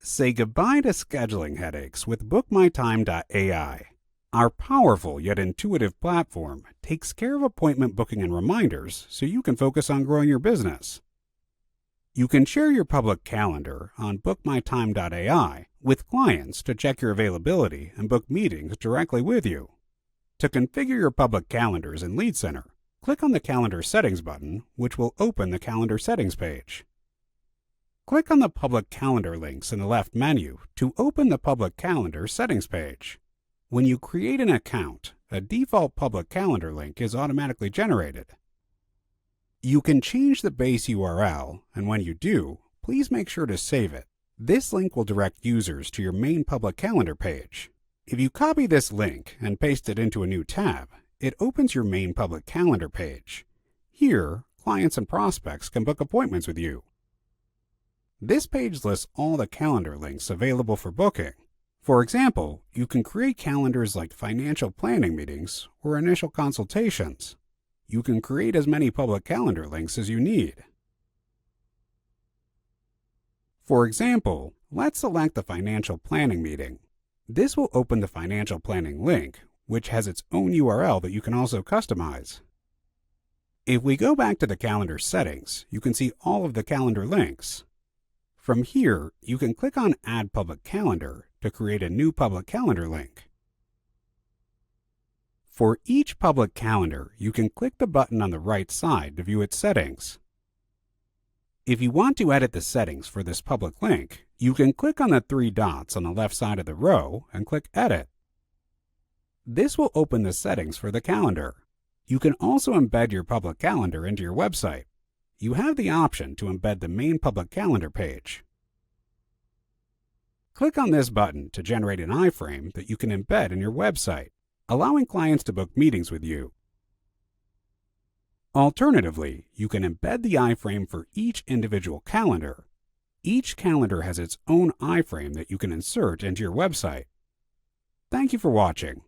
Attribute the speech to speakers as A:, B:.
A: Say goodbye to scheduling headaches with BookMyTime.ai. Our powerful yet intuitive platform takes care of appointment booking and reminders so you can focus on growing your business. You can share your public calendar on BookMyTime.ai with clients to check your availability and book meetings directly with you. To configure your public calendars in LeadCenter, click on the Calendar Settings button, which will open the Calendar Settings page. Click on the Public Calendar links in the left menu to open the Public Calendar Settings page. When you create an account, a default public calendar link is automatically generated. You can change the base URL, and when you do, please make sure to save it. This link will direct users to your main public calendar page. If you copy this link and paste it into a new tab, it opens your main public calendar page. Here, clients and prospects can book appointments with you. This page lists all the calendar links available for booking. For example, you can create calendars like financial planning meetings or initial consultations. You can create as many public calendar links as you need. For example, let's select the financial planning meeting. This will open the financial planning link, which has its own URL that you can also customize. If we go back to the calendar settings, you can see all of the calendar links. From here, you can click on Add Public Calendar to create a new public calendar link. For each public calendar, you can click the button on the right side to view its settings. If you want to edit the settings for this public link, you can click on the three dots on the left side of the row and click Edit. This will open the settings for the calendar. You can also embed your public calendar into your website. You have the option to embed the main public calendar page. Click on this button to generate an iframe that you can embed in your website, allowing clients to book meetings with you. Alternatively, you can embed the iframe for each individual calendar. Each calendar has its own iframe that you can insert into your website. Thank you for watching.